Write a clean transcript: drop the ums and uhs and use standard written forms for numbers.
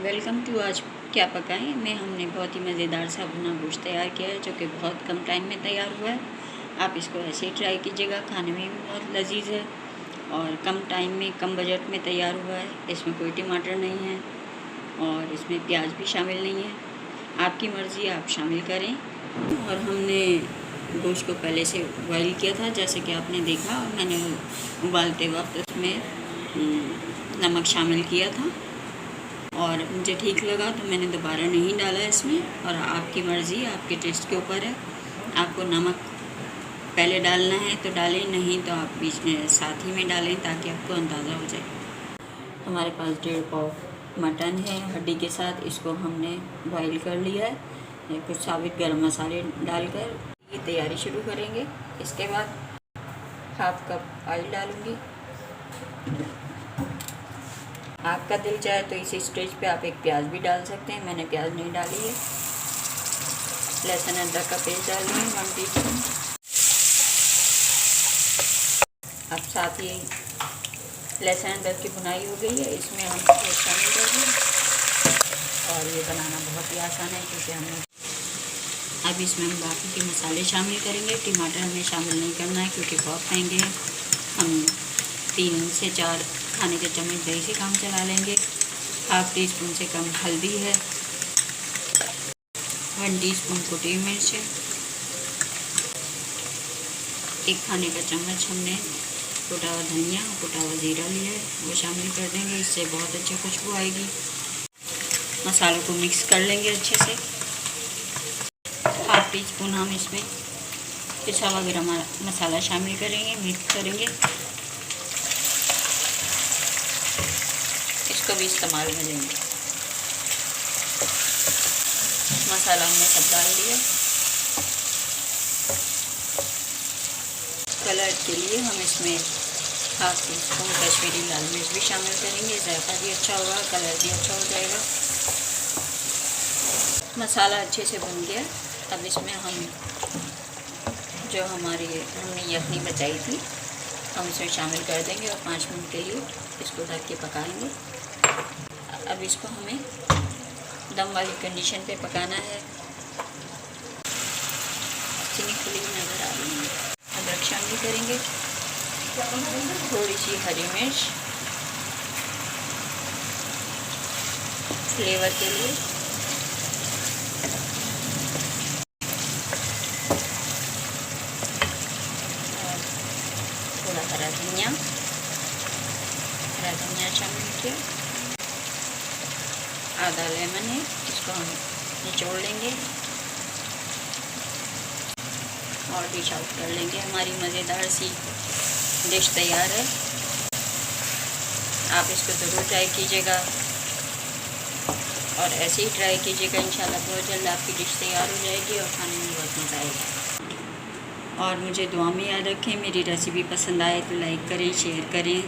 Welcome to आज क्या पकाएं में हमने बहुत ही मज़ेदार सा भुना गोश्त तैयार किया है जो कि बहुत कम टाइम में तैयार हुआ है। आप इसको ऐसे ही ट्राई कीजिएगा, खाने में भी बहुत लजीज है और कम टाइम में कम बजट में तैयार हुआ है। इसमें कोई टमाटर नहीं है और इसमें प्याज भी शामिल नहीं है, आपकी मर्ज़ी आप शामिल करें। और हमने गोश्त को पहले से बॉयल किया था जैसे कि आपने देखा, और मैंने उबालते वक्त उसमें नमक शामिल किया था और मुझे ठीक लगा तो मैंने दोबारा नहीं डाला इसमें। और आपकी मर्ज़ी, आपके टेस्ट के ऊपर है, आपको नमक पहले डालना है तो डालें, नहीं तो आप बीच में साथ ही में डालें ताकि आपको अंदाज़ा हो जाए। हमारे पास 1.5 पाव मटन है हड्डी के साथ, इसको हमने बॉईल कर लिया है। कुछ साबित गरम मसाले डालकर ये तैयारी शुरू करेंगे। इसके बाद 1/2 कप ऑयल डालूँगी। आपका दिल चाहे तो इसी स्टेज पे आप एक प्याज भी डाल सकते हैं, मैंने प्याज नहीं डाली है। लहसुन अदरक का पेस्ट डाल रही हूँ 1 टीस्पून। अब साथ ही लहसुन अदरक की भुनाई हो गई है, इसमें हम पेस्ट शामिल कर दें। और ये बनाना बहुत ही आसान है क्योंकि हमने अब इसमें हम बाकी के मसाले शामिल करेंगे। टमाटर हमें शामिल नहीं करना है क्योंकि बहुत महंगे हैं। हम 3 से 4 खाने के चम्मच दही से काम चला लेंगे। 1/2 टीस्पून से कम हल्दी है, 1 टीस्पून कुटी मिर्च है, 1 खाने का चम्मच हमने कुटा हुआ धनिया और कुटा हुआ ज़ीरा लिया है, वो शामिल कर देंगे। इससे बहुत अच्छी खुशबू आएगी। मसालों को मिक्स कर लेंगे अच्छे से। 1/2 टीस्पून हम इसमें पिसा हुआ गरम मसाला शामिल करेंगे, मिक्स करेंगे। इसको भी इस्तेमाल में लेंगे। मसाला हमने सब डाल दिया। कलर के लिए हम इसमें 1/2 टीस्पून कश्मीरी लाल मिर्च भी शामिल करेंगे, जायका भी अच्छा होगा, कलर भी अच्छा हो जाएगा। मसाला अच्छे से भुन गया। अब इसमें हम जो हमने यखनी बचाई थी हम इसमें शामिल कर देंगे और 5 मिनट के लिए इसको ढक के पकाएंगे। अब इसको हमें दम वाली कंडीशन पे पकाना है। चीनी खुली नज़र आ रही है। अदरक शामिल करेंगे, थोड़ी सी हरी मिर्च फ्लेवर के लिए, और थोड़ा हरा धनिया शामिल किया। आधा लेमन है, इसको हम निचोड़ लेंगे और डिश आउट कर लेंगे। हमारी मज़ेदार सी डिश तैयार है। आप इसको ज़रूर ट्राई कीजिएगा और ऐसे ही ट्राई कीजिएगा। इंशाल्लाह बहुत जल्द आपकी डिश तैयार हो जाएगी और खाने में बहुत मज़ा आएगा। और मुझे दुआ में याद रखें। मेरी रेसिपी पसंद आए तो लाइक करें, शेयर करें।